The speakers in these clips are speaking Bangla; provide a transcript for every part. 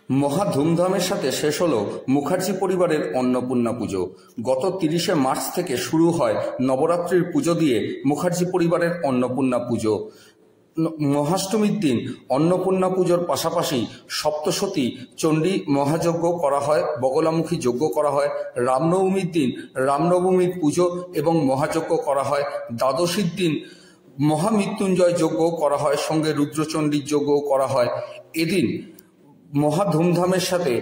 মহা ধুমধামের সাথে শেষ হলো মুখার্জি পরিবারের অন্নপূর্ণা পুজো। গত 30শে মার্চ থেকে শুরু হয় নবরাত্রির পুজো দিয়ে মুখার্জি পরিবারের অন্নপূর্ণা পুজো। মহাষ্টমীর দিন অন্নপূর্ণা পুজোর পাশাপাশি সপ্তশতী চণ্ডী মহাযজ্ঞ করা হয়, বগলামুখী যজ্ঞ করা হয়। রামনবমীর দিন রামনবমীর পুজো এবং মহাযজ্ঞ করা হয়। দ্বাদশীর দিন মহামৃত্যুঞ্জয় যজ্ঞ করা হয়, সঙ্গে রুদ্রচণ্ডীর যজ্ঞও করা হয়। এদিন মহা ধুমধামের সাথে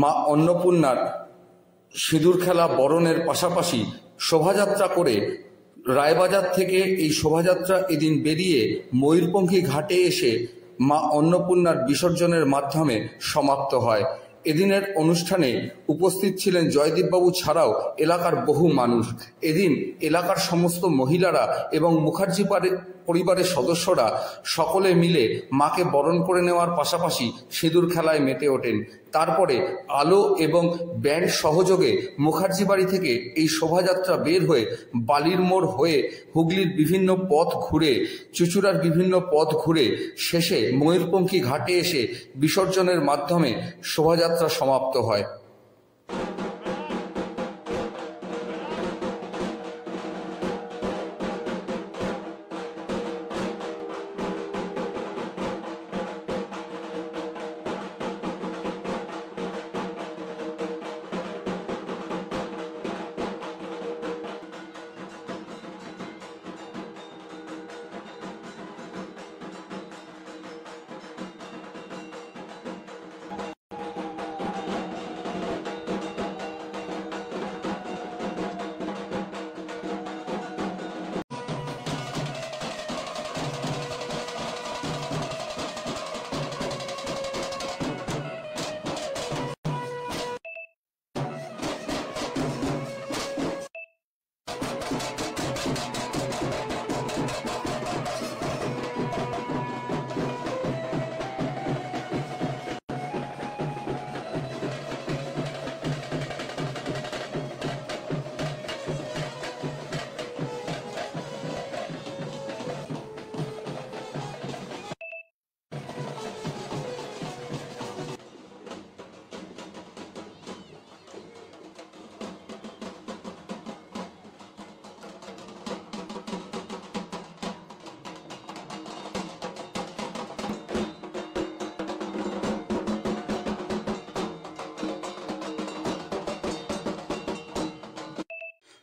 মা অন্নপূর্ণার সিঁদুর খেলা বরণের পাশাপাশি শোভাযাত্রা করে রায়বাজার থেকে এই শোভাযাত্রা এদিন বেরিয়ে ময়ূরপঙ্খী ঘাটে এসে মা অন্নপূর্ণার বিসর্জনের মাধ্যমে সমাপ্ত হয়। এদিনের অনুষ্ঠানে উপস্থিত ছিলেন জয়দীপবাবু ছাড়াও এলাকার বহু মানুষ। এদিন এলাকার সমস্ত মহিলারা এবং মুখার্জি পরিবারের সদস্যরা সকলে মিলে মাকে বরণ করে নেওয়ার পাশাপাশি সিঁদুর খেলায় মেতে ওঠেন। তারপরে আলো এবং ব্যান্ড সহযোগে মুখার্জি বাড়ি থেকে এই শোভাযাত্রা বের হয়ে বালির মোড় হয়ে হুগলির বিভিন্ন পথ ঘুরে, চুঁচুড়ার বিভিন্ন পথ ঘুরে শেষে ময়ূরপঙ্খী ঘাটে এসে বিসর্জনের মাধ্যমে শোভাযাত্রা সমাপ্ত হয়।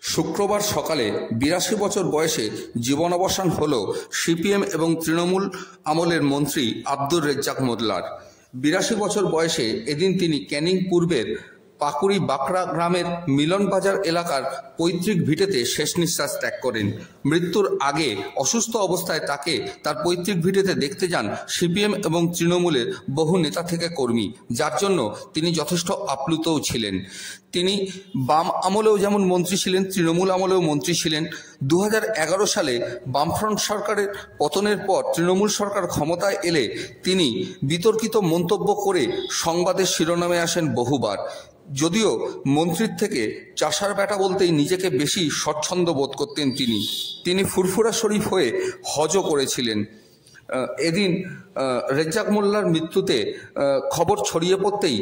শুক্রবার সকালে 82 বছর বয়সে জীবনাবসান হল সিপিএম এবং তৃণমূল আমলের মন্ত্রী আব্দুর রেজ্জাক মোল্লার। 82 বছর বয়সে এদিন তিনি ক্যানিং পূর্বের পাকুড়ি বাকড়া গ্রামের মিলনবাজার এলাকার পৈতৃক ভিটেতে শেষ নিঃশ্বাস ত্যাগ করেন। মৃত্যুর আগে অসুস্থ অবস্থায় তাকে তার পৈতৃক ভিটেতে দেখতে যান সিপিএম এবং তৃণমূলের বহু নেতা থেকে কর্মী, যার জন্য তিনি যথেষ্ট আপ্লুতও ছিলেন। তিনি বাম আমলেও যেমন মন্ত্রী ছিলেন, তৃণমূল আমলেও মন্ত্রী ছিলেন। 2011 সালে বামফ্রন্ট সরকারের পতনের পর তৃণমূল সরকার ক্ষমতায় এলে তিনি বিতর্কিত মন্তব্য করে সংবাদের শিরোনামে আসেন বহুবার। যদিও মন্ত্রীর থেকে চাষার বেটা বলতেই নিজেকে বেশি স্বচ্ছন্দ বোধ করতেন তিনি ফুরফুরা শরীফ হয়ে হজও করেছিলেন। এদিন রেজ্জাক মোল্লার মৃত্যুতে খবর ছড়িয়ে পড়তেই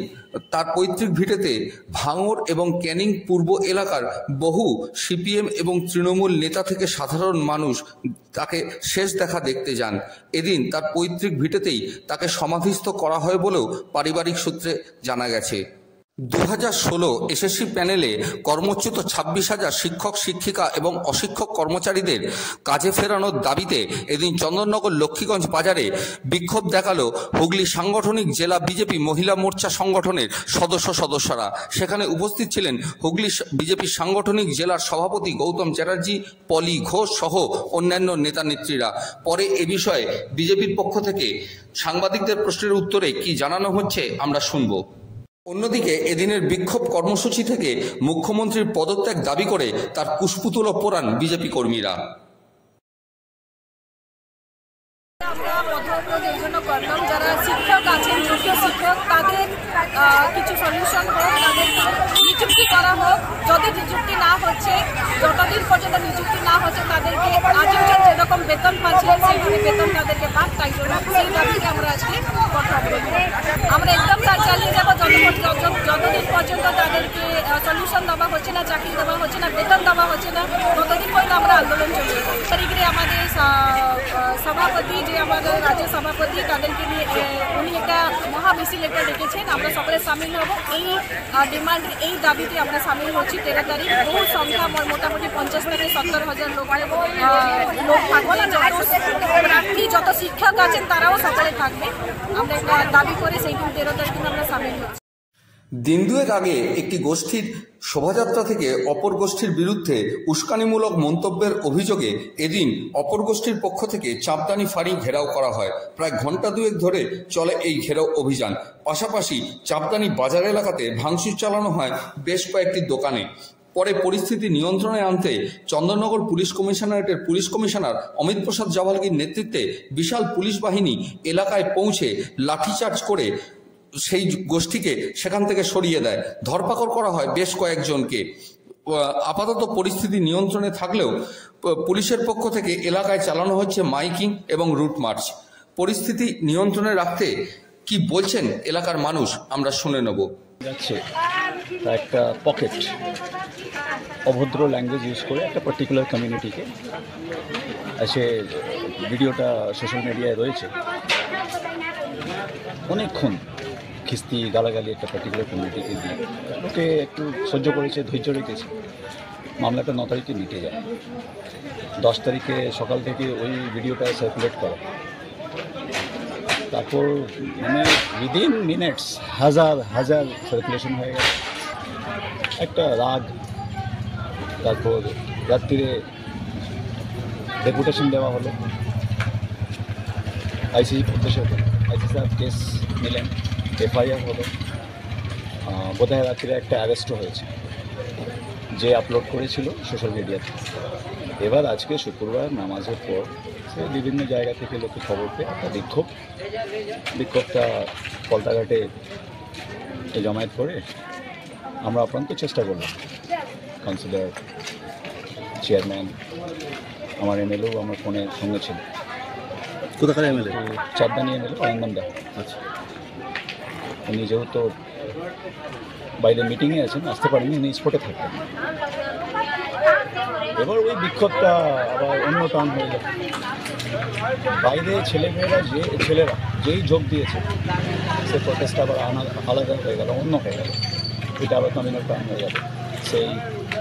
তার পৈতৃক ভিটেতে ভাঙড় এবং ক্যানিং পূর্ব এলাকার বহু সিপিএম এবং তৃণমূল নেতা থেকে সাধারণ মানুষ তাকে শেষ দেখা দেখতে যান। এদিন তার পৈতৃক ভিটেতেই তাকে সমাধিস্থ করা হয় বলেও পারিবারিক সূত্রে জানা গেছে। 2016 এসএসসি প্যানেলে কর্মচ্যুত 26,000 শিক্ষক শিক্ষিকা এবং অশিক্ষক কর্মচারীদের কাজে ফেরানোর দাবিতে এদিন চন্দননগর লক্ষ্মীগঞ্জ বাজারে বিক্ষোভ দেখালো হুগলি সাংগঠনিক জেলা বিজেপি মহিলা মোর্চা সংগঠনের সদস্যরা। সেখানে উপস্থিত ছিলেন হুগলি বিজেপির সাংগঠনিক জেলার সভাপতি গৌতম চ্যাটার্জি, পলি ঘোষ সহ অন্যান্য নেতা নেত্রীরা। পরে এ বিষয়ে বিজেপির পক্ষ থেকে সাংবাদিকদের প্রশ্নের উত্তরে কি জানানো হচ্ছে আমরা শুনব। অন্যদিকে এদিনের বিক্ষোভ কর্মসূচি থেকে মুখ্যমন্ত্রীর পদত্যাগ দাবি করে তার কুশপুতলও পোড়ান বিজেপি কর্মীরা। আমরা পদত্যাগ এর জন্য করলাম, যারা শিক্ষক আছেন, যোগ্য শিক্ষক, তাদের কিছু সলিউশন হোক, তাদের নিযুক্তি করা হোক। যদি নিযুক্তি না হচ্ছে, যতদিন পর্যন্ত নিযুক্তি না হচ্ছে, তাদেরকে আজীবন যেরকম বেতন পাচ্ছিলেন সেইভাবে বেতন তাদেরকে পাক, তাই জন্য সেই দাবিকে আমরা আজকে কথা বলবো। আমরা একদম কাজ চালিয়ে যাব। পর্যন্ত তাদেরকে সলিউশন দেওয়া হচ্ছে না, চাকরি দেওয়া হচ্ছে না, বেতন দেওয়া হচ্ছে না, ততদিন পর্যন্ত আমরা আন্দোলন চলবে। তারিখে আমাদের সভাপতি, যে আমাদের রাজ্য সভাপতি, তাদেরকে নিয়ে উনি একটা মহামিছিল একটা ডেকেছেন। আমরা সকলে সামিল হব এই ডিমান্ড, এই দাবিতে আমরা সামিল হচ্ছি। 13 তারিখ বহু সংখ্যা, মোটামুটি 50 থেকে 70,000 লোক থাকবো না, যত প্রার্থী যত শিক্ষক আছেন তারাও সকলে থাকবে। আমরা একটা দাবি করে সেই দিন 13 তারিখ আমরা সামিল হচ্ছি। দিন দুয়েক আগে একটি গোষ্ঠীর শোভাযাত্রা থেকে অপর গোষ্ঠীর বিরুদ্ধে উস্কানিমূলক মন্তব্যের অভিযোগে এদিন অপর গোষ্ঠীর পক্ষ থেকে চাঁপদানি ফাঁড়ি ঘেরাও করা হয়। প্রায় ঘণ্টা দুয়েক ধরে চলে এই ঘেরাও অভিযান। পাশাপাশি চাঁপদানি বাজার এলাকাতে ভাঙচুর চালানো হয় বেশ কয়েকটি দোকানে। পরে পরিস্থিতি নিয়ন্ত্রণে আনতে চন্দননগর পুলিশ কমিশনারেটের পুলিশ কমিশনার অমিত প্রসাদ জাভালগির নেতৃত্বে বিশাল পুলিশ বাহিনী এলাকায় পৌঁছে লাঠিচার্জ করে সেই গোষ্ঠীকে সেখান থেকে সরিয়ে দেয়। ধরপাকড় করা হয় বেশ কয়েকজনকে। আপাতত পরিস্থিতি নিয়ন্ত্রণে থাকলেও পুলিশের পক্ষ থেকে এলাকায় চালানো হচ্ছে মাইকিং এবং রুট মার্চ। পরিস্থিতি নিয়ন্ত্রণে রাখতে কি বলছেন এলাকার মানুষ আমরা শুনে নেব। যাচ্ছে একটা পকেট অভদ্র ল্যাঙ্গুয়েজ ইউজ করে একটা পার্টিকুলার কমিউনিটিকে, সে ভিডিওটা সোশ্যাল মিডিয়ায় রয়েছে, অনেকক্ষণ খিস্তি গালাগালি একটা পার্টিকুলার কমিউনিটিকে দিয়ে ওকে একটু সহ্য করেছে, ধৈর্য রেখেছে। মামলাটা 9 তারিখে মিটে যায়। 10 তারিখে সকাল থেকে ওই ভিডিওটা সার্কুলেট করা, তারপর মানে উইদিন মিনিটস হাজার হাজার সার্কুলেশন হয়ে গেছে। একটা রাগ, তারপর রাত্রিরে ডেপুটেশন দেওয়া হলো আইসিসি উদ্দেশ্যে। আইসিসি সাহেব কেস নিলেন, এফআইআর হলো। বোধহয় রাত্রিরে একটা অ্যারেস্টও হয়েছে যে আপলোড করেছিল সোশ্যাল মিডিয়াতে। এবার আজকে শুক্রবার নামাজের পর সে বিভিন্ন জায়গা থেকে লোকে খবর পেয়ে একটা বিক্ষোভটা পলতাঘাটে জমায়েত করে আমরা আপ্রান্ত চেষ্টা করলাম। কাউন্সিলর, চেয়ারম্যান, আমার এমএলএও আমার ফোনের সঙ্গে ছিল। কোথাকার এমএলএ? চাঁদদানি এমএলএ অরিন্দম দা। আচ্ছা, উনি যেহেতু বাইরে মিটিংয়ে আছেন, আসতে পারেনি, উনি স্পটে থাকতেন। এবার ওই বিক্ষোভটা আবার অন্য টান হয়ে গেল। বাইরে ছেলেমেয়েরা যেই যোগ দিয়েছে সে প্রটেস্টটা আবার আলাদা হয়ে গেল, অন্য হয়ে গেল। এটা আবার কমিউনাল টান হয়ে গেল। সেই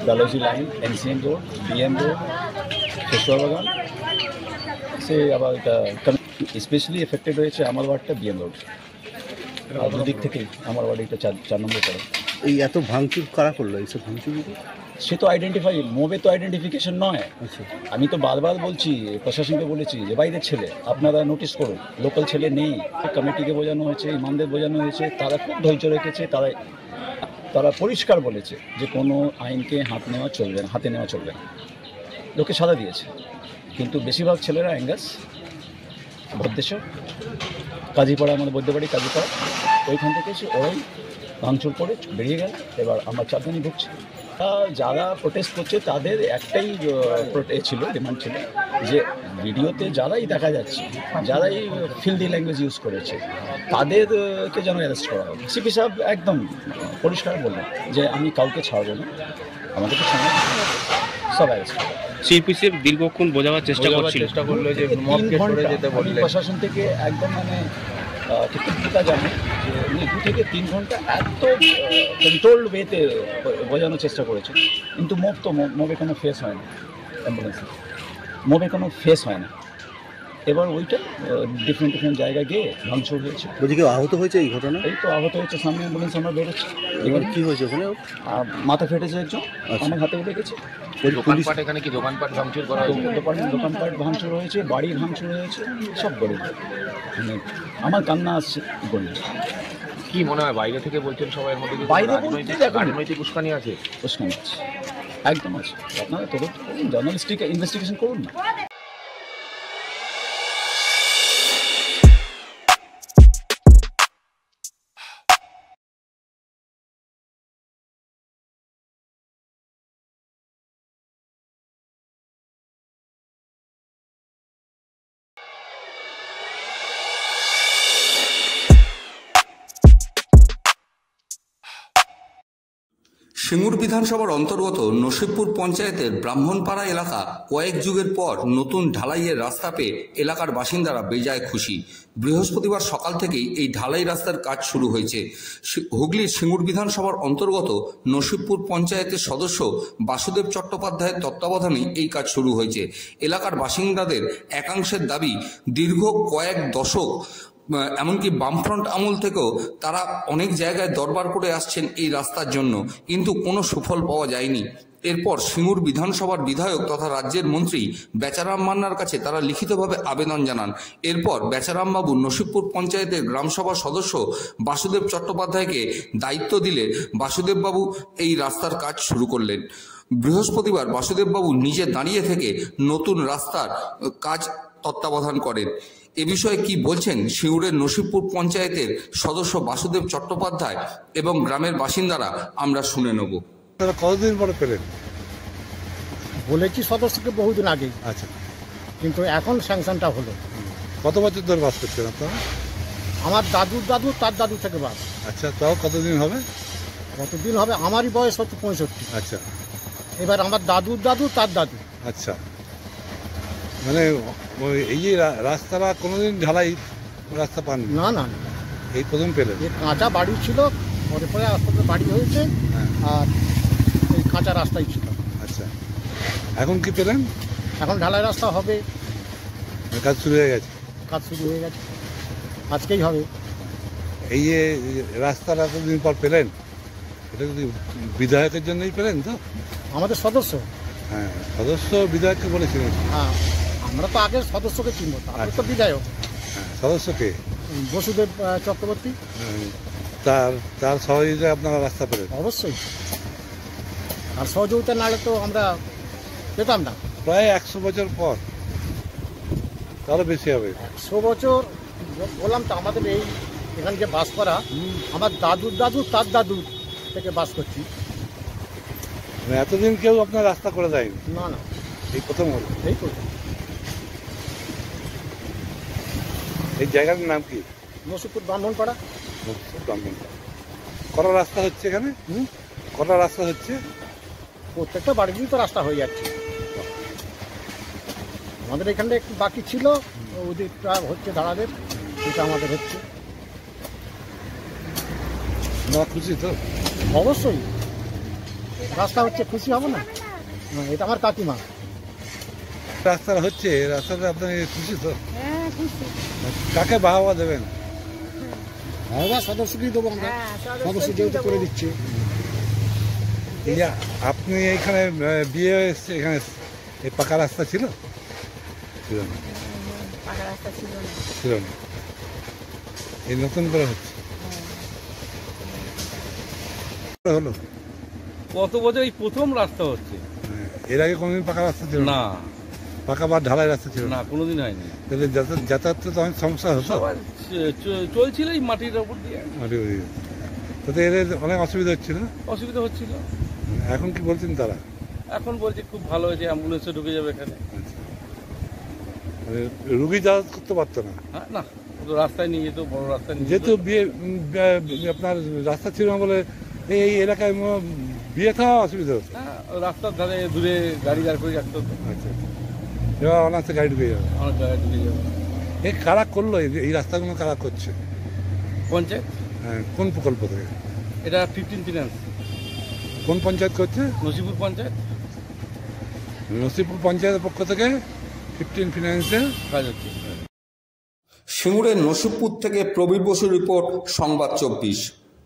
Dalhousie line, N C N road, B M road, কেশোয়াবাগান, সে আবার এটা স্পেশালি এফেক্টেড হয়েছে আমার ওয়ার্ডটা বিএম রোড। আর দুদিক থেকেই আমার ওয়ার্ডে এটা 4 নম্বর পড়ে। এই এত ভাঙচুর কারা করলো? এইসব ভাঙচুর সে তো মোবে তো আইডেন্টিফিকেশন নয়। আমি তো বারবার বলছি, প্রশাসনকে বলেছি যে বাইরের ছেলে আপনারা নোটিস করুন, লোকাল ছেলে নেই। কমিটিকে বোঝানো হয়েছে, ইমামদের বোঝানো হয়েছে, তারা খুব ধৈর্য রেখেছে। তারা পরিষ্কার বলেছে যে কোনো আইনকে হাতে নেওয়া চলবে না। লোকে সাড়া দিয়েছে, কিন্তু বেশিরভাগ ছেলেরা অ্যাঙ্গাস, ভদ্রেশ্বর, কাজীপাড়া, আমাদের বৈদ্যবাড়ি কাজীপাড়া, ওইখান থেকে এসে ওরাই ভাঙচুর করে বেরিয়ে গেল। এবার আমরা চাঁদদানি ভুগছি। যারা প্রোটেস্ট করছে তাদের একটাই ডিমান্ড ছিল যে ভিডিওতে যারাই দেখা যাচ্ছে, যারাই ফিল্দি ল্যাঙ্গুয়েজ ইউজ করেছে, তাদেরকে যেন অ্যারেস্ট করা হবে। সিপি সাহেব একদম পরিষ্কার বললেন যে আমি কাউকে ছাড়বো না, আমাদেরকে সামনে সব অ্যারেস্ট করবো। সিপি সাহেব দীর্ঘক্ষণ বোঝাবার চেষ্টা করলো যে প্রশাসন থেকে একদম মানে কৃতজ্ঞতা জানে যে উনি 2 থেকে 3 ঘন্টা এত কন্ট্রোলড ওয়েতে বোঝানোর চেষ্টা করেছে। কিন্তু মোবে কোনো ফেস হয় না, অ্যাম্বুলেন্সে হয় না। এবার ওইটা ডিফারেন্ট জায়গায় গিয়ে ভাঙচুর হয়েছে। বলছি কেউ আহত হয়েছে এই ঘটনা? এই তো আহত হয়েছে, সামনে অ্যাম্বুলেন্স আমরা বেরোচ্ছি। এবার কী হয়েছে ওখানে? মাথা ফেটেছে একজন, আমার হাতে উঠে গেছে। এখানে কি দোকানপাট ভাঙচুর করা হয়েছে? দোকানপাট ভাঙচুর হয়েছে, বাড়ি ভাঙচুর হয়েছে, সব গড়ে। আমার কান্না আসছে গড়ে। কি মনে হয় বাইরে থেকে বলছেন সবাই মধ্যে রাজনৈতিক উস্কানি আছে? একদম আছে। আপনারা তদন্ত করুন, জার্নালিস্টিক ইনভেস্টিগেশন করুন না। সিঙ্গুর বিধানসভার অন্তর্গত নসিবপুর পঞ্চায়েতের ব্রাহ্মণপাড়া এলাকা কয়েক যুগের পর নতুন ঢালাইয়ের রাস্তা পেয়ে এলাকার বাসিন্দারা বেজায় খুশি। বৃহস্পতিবার সকাল থেকেই এই ঢালাই রাস্তার কাজ শুরু হয়েছে। হুগলির সিঙ্গুর বিধানসভার অন্তর্গত নসিবপুর পঞ্চায়েতের সদস্য বাসুদেব চট্টোপাধ্যায়ের তত্ত্বাবধানে এই কাজ শুরু হয়েছে। এলাকার বাসিন্দাদের একাংশের দাবি, দীর্ঘ কয়েক দশক এমনকি বামফ্রন্ট আমল থেকেও তারা অনেক জায়গায় দরবার করে আসছেন এই রাস্তার জন্য, কিন্তু কোনো সুফল পাওয়া যায়নি। এরপর সিঙ্গুর বিধানসভার বিধায়ক তথা রাজ্যের মন্ত্রী বেচারাম মান্নার কাছে তারা লিখিতভাবে আবেদন জানান। এরপর বেচারামবাবু নসিবপুর পঞ্চায়েতের গ্রামসভার সদস্য বাসুদেব চট্টোপাধ্যায়কে দায়িত্ব দিলে বাসুদেববাবু এই রাস্তার কাজ শুরু করলেন। বৃহস্পতিবার বাসুদেববাবু নিজে দাঁড়িয়ে থেকে নতুন রাস্তার কাজ তত্ত্বাবধান করেন। এ বিষয়ে কি বলছেন সিঙ্গুরের নসিবপুর পঞ্চায়েতের সদস্য বাসুদেব চট্টোপাধ্যায় এবং গ্রামের বাসিন্দারা আমরা শুনে নেব। কতদিন পরে পেলেন? বলেছি সদস্যকে বহুদিন আগেই, আচ্ছা, কিন্তু এখন স্যাংশনটা হলো। কত বছর ধরে বাস করছেন আপনারা? আমার দাদুর দাদু তার দাদু থেকে বাস। আচ্ছা, তাও কতদিন হবে? কতদিন হবে? আমারই বয়স হচ্ছে 65। আচ্ছা, এবার আমার দাদুর দাদু তার দাদু। আচ্ছা, মানে এই যে রাস্তাটা কোনোদিন ঢালাই রাস্তা পান? না না, এই প্রথম পেলেন? এই কাঁচা বাড়ি ছিল, পরে পরে আস্তে আস্তে বাড়ি হয়েছে, আর এই কাঁচা রাস্তাই ছিল। আচ্ছা, এখন কি পেলেন? এখন ঢালাই রাস্তা হবে, কাজ শুরু হয়ে গেছে? কাজ শুরু হয়ে গেছে, আজকেই হবে। এই যে রাস্তাটা এতদিন পর পেলেন, এটা যদি বিধায়কের জন্যই পেলেন তো? আমাদের সদস্য, হ্যাঁ, সদস্য বিধায়ককে বলেছিলেন? হ্যাঁ, আমরা তো আগে সদস্যকে চিনব, তারপরে তো বিধায়ক। হ্যাঁ, সদস্যকে বসুদেব চক্রবর্তী, তার সহযোগিতায় আপনারা রাস্তা পেলেন? অবশ্যই, আর সহযোগিতা নাহলে তো আমরা পেতাম না। প্রায় 100 বছর পর, তারও বেশি হবে। 100 বছর বললাম তো, আমাদের এই এখানে যে বাস করা, আমার দাদুর দাদু তার দাদু থেকে বাস করছি। মানে এতদিন কেউ আপনার রাস্তা করে দেয়নি? না না, এই প্রথম হলো। এই তো। এই জায়গাটার নাম কি? নসিবপুর ব্রাহ্মণপাড়া। কটা রাস্তা হচ্ছে এখানে? কটা রাস্তা হচ্ছে? প্রত্যেকটা বাড়িতেই তো রাস্তা হয়ে যাচ্ছে। আমাদের এখানে একটু বাকি ছিল, ওদিকটা হচ্ছে দাঁড়াদের, এটা আমাদের হচ্ছে। না, খুশি তো? অবশ্যই, রাস্তা হচ্ছে, খুশি হব না? এটা আমার কাকিমা। রাস্তাটা হচ্ছে, রাস্তাটা আপনার খুশি তো? কাকে বাহবা দেবেন? বাবা সদস্যকেই দেবো আমরা, সদস্য যেহেতু করে দিচ্ছে। এই যে আপনি এইখানে বিয়ে এসছে, এখানে এই পাকা রাস্তা ছিল? ছিল না, ছিল না, এই নতুন করে হচ্ছে। হলো কত বছর এই প্রথম রাস্তা হচ্ছে? এর আগে কোনোদিন পাকা রাস্তা ছিল না, পাকা বা ঢালাই রাস্তা ছিল না, কোনোদিন হয়নি। তাহলে যাতায়াত তো অনেক সমস্যা হতো। চলছিল এই মাটির ওপর দিয়ে, তাতে এদের অনেক অসুবিধা হচ্ছিল? অসুবিধা হচ্ছিল। এখন কি বলছেন তারা? এখন বলছে খুব ভালো হয়েছে, অ্যাম্বুলেন্সে ঢুকে যাবে এখানে। রুগী যাতায়াত করতে পারতো না? হ্যাঁ, না, রাস্তায় নিয়ে যেত, বড় রাস্তায় নিয়ে যেহেতু বিয়ে আপনার রাস্তা ছিল না বলে এই এলাকায় বিয়ে খাওয়া অসুবিধা হতো? হ্যাঁ, রাস্তার ধারে দূরে গাড়ি দাঁড় করে রাখতে হতো। আচ্ছা, এবার অনার্সে গাড়ি ঢুকে যাবে? অনেক জায়গায় ঢুকে যাবে। এই কারা করলো এই রাস্তাগুলো? কারা করছে? পঞ্চায়েত। হ্যাঁ, কোন প্রকল্প থেকে? এটা 15 ফিনান্স। কোন পঞ্চায়েত করছে? নসিবপুর পঞ্চায়েত। নসিবপুর পঞ্চায়েতের পক্ষ থেকে 15 ফিনান্সের কাজ হচ্ছে। সিঙ্গুরের নসিবপুর থেকে প্রবীর বসুর রিপোর্ট, সংবাদ 24।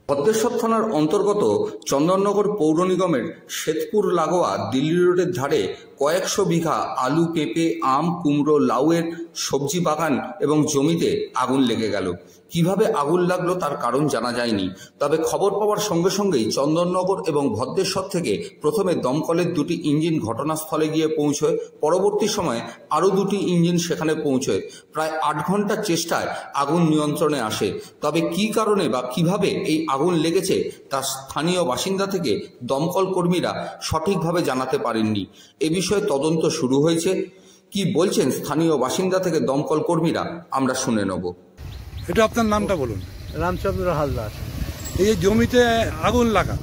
ভদ্রেশ্বর থানার অন্তর্গত চন্দননগর পৌর নিগমের শ্বেতপুর লাগোয়া দিল্লি রোডের ধারে কয়েকশো বিঘা আলু, পেঁপে, আম, কুমড়ো, লাউয়ের সবজি বাগান এবং জমিতে আগুন লেগে গেল। কিভাবে আগুন লাগলো তার কারণ জানা যায়নি। তবে খবর পাওয়ার সঙ্গে সঙ্গেই চন্দননগর এবং ভদ্রেশ্বর থেকে প্রথমে দমকলের 2টি ইঞ্জিন ঘটনাস্থলে গিয়ে পৌঁছয়। পরবর্তী সময়ে আরও 2টি ইঞ্জিন সেখানে পৌঁছয়। প্রায় 8 ঘন্টার চেষ্টায় আগুন নিয়ন্ত্রণে আসে। তবে কী কারণে বা কিভাবে এই আগুন লেগেছে তা স্থানীয় বাসিন্দা থেকে দমকল কর্মীরা সঠিকভাবে জানাতে পারেননি। এ বিষয়ে তদন্ত শুরু হয়েছে। কি বলছেন স্থানীয় বাসিন্দা থেকে দমকল কর্মীরা আমরা শুনে নেব। এটা আপনার নামটা বলুন। রামচন্দ্র হালদার। এই যে জমিতে আগুন লাগা,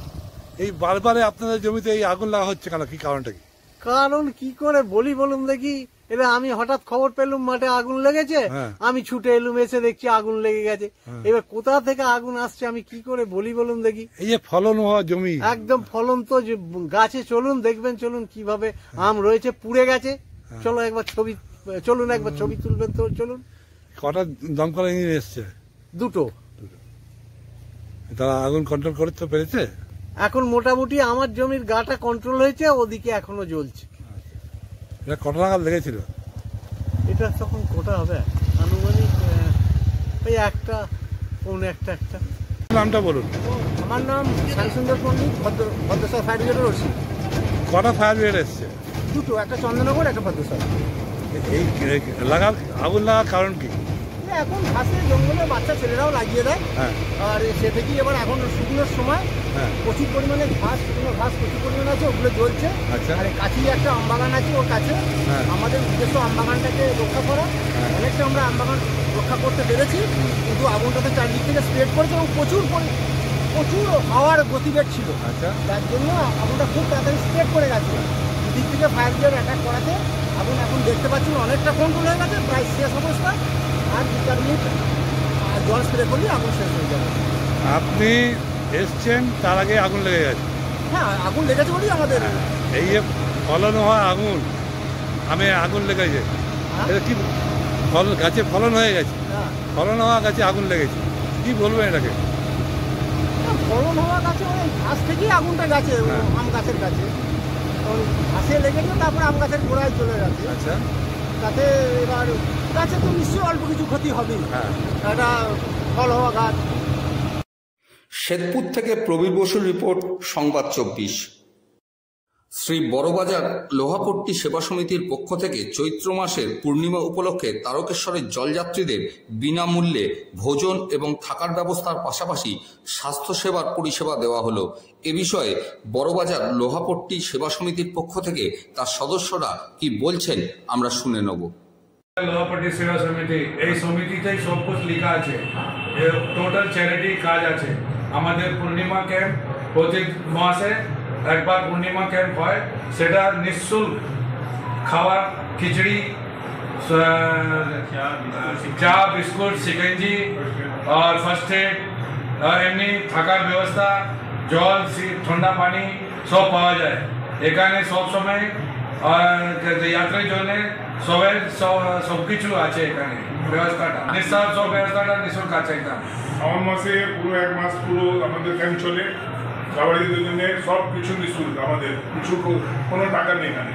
এই বারবারে আপনাদের জমিতে এই আগুন লাগা হচ্ছে কেন, কি কারণটা কি? কারণ কি করে বলি বলুন দেখি। এবার আমি হঠাৎ খবর পেলুম মাঠে আগুন লেগেছে, আমি ছুটে এলুম, এসে দেখছি আগুন লেগে গেছে। এবার কোথা থেকে আগুন আসছে আমি কি করে বলি বলুন দেখি। এই যে ফলন হওয়া জমি, একদম ফলন তো গাছে চলুন দেখবেন, চলুন কিভাবে আম রয়েছে পুড়ে গেছে। চলো একবার ছবি, চলুন একবার ছবি তুলবেন তো, চলুন। কটা দমকল ইঞ্জিন এসছে? দুটো। তারা আগুন কন্ট্রোল করতে পেরেছে? এখন মোটামুটি আমার জমির গাটা কন্ট্রোল হয়েছে, ওদিকে এখনো জ্বলছে। এটা কটা নাগাদ লেগেছিল? এটা তখন কোটা হবে আনুমানিক ওই 1টা, পৌনে 1টা। নামটা বলুন। আমার নাম শ্যামসুন্দর পণ্ডিত, ভদ্রসর ফায়ার ব্রিগেডের ওসি। কটা ফায়ার ব্রিগেড এসছে? দুটো, একটা চন্দননগর, একটা ভদ্রসর। এই আগুন লাগার কারণ কি? এখন ঘাসে জঙ্গলে বাচ্চা ছেলেরাও লাগিয়ে দেয়, আর সে থেকেই এবার এখন শুকনোর সময় প্রচুর পরিমাণে ঘাস, শুকনো ঘাস প্রচুর পরিমাণে আছে, ওগুলো জ্বলছে। আর কাছেই একটা আমবাগান আছে, ওর কাছে আমাদের উদ্দেশ্য আমবাগানটাকে রক্ষা করা। অনেকটা আমরা আমবাগান রক্ষা করতে পেরেছি, কিন্তু আগুনটাতে চারদিক থেকে স্প্রেড করেছে এবং প্রচুর হাওয়ার গতিবেগ ছিল, যার জন্য আগুনটা খুব তাড়াতাড়ি স্প্রেড করে গেছে। দুদিক থেকে ফায়ার ব্রিগেড অ্যাটাক করাতে আগুন এখন দেখতে পাচ্ছেন অনেকটা কন্ট্রোল হয়ে গেছে, প্রায় শেষ অবস্থা। আর 2-4 মিনিট জল স্প্রে করলে আগুন শেষ হয়ে যাবে। আপনি এসছেন, তার আগে আগুন লেগে গেছে? হ্যাঁ, আগুন লেগেছে বলেই আমাদের এই যে ফলন হওয়া আগুন, আগুন লেগেছে, এটা কি গাছে ফলন হয়ে গেছে? ফলন হওয়া গাছে আগুন লেগেছে, কি বলবেন এটাকে? ফলন হওয়া গাছে ঘাস থেকেই আগুনটা গেছে, আম গাছের গাছে ঘাসে লেগেছে, তারপরে আম গাছের গোড়ায় চলে গেছে। আচ্ছা, তাতে এবার গাছে তো নিশ্চয়ই অল্প কিছু ক্ষতি হবে, এটা ফল হওয়া গাছ। শেরপুর থেকে প্রবীর বসুর রিপোর্ট, সংবাদ 24। শ্রী বড়বাজার লোহাপট্টি সেবা সমিতির পক্ষ থেকে চৈত্র মাসের পূর্ণিমা উপলক্ষে তারকেশ্বরের জলযাত্রীদের বিনামূল্যে ভোজন এবং থাকার ব্যবস্থার পাশাপাশি স্বাস্থ্যসেবার পরিষেবা দেওয়া হলো। এ বিষয়ে বড়বাজার লোহাপট্টি সেবা সমিতির পক্ষ থেকে তার সদস্যরা কি বলছেন আমরা শুনে নেব। লোহাপট্টি সেবা সমিতি, এই সমিতিতেই সব কিছু লেখা আছে, টোটাল চ্যারিটি কাজ আছে। আমাদের পূর্ণিমা ক্যাম্প প্রতি মাসে একবার পূর্ণিমা ক্যাম্প হয়, সেটা নিঃশুল্ক খাবার, খিচড়ি, চা, বিস্কুট, সিকেঞ্জি আর ফার্স্ট এড, এমনি থাকার ব্যবস্থা, জল, ঠান্ডা পানি সব পাওয়া যায় এখানে সব সময়। যাত্রীর জন্য সব কিছু আছে এখানে, ব্যবস্থাটা সব ব্যবস্থাটা নিঃশুল্ক আছে একদম। শ্রাবণ মাসে পুরো 1 মাস পুরো আমাদের ক্যাম্প চলে, খাবারের জন্য সব কিছু নিঃশুল্ক, আমাদের কিছু কোনো টাকা নেই এখানে।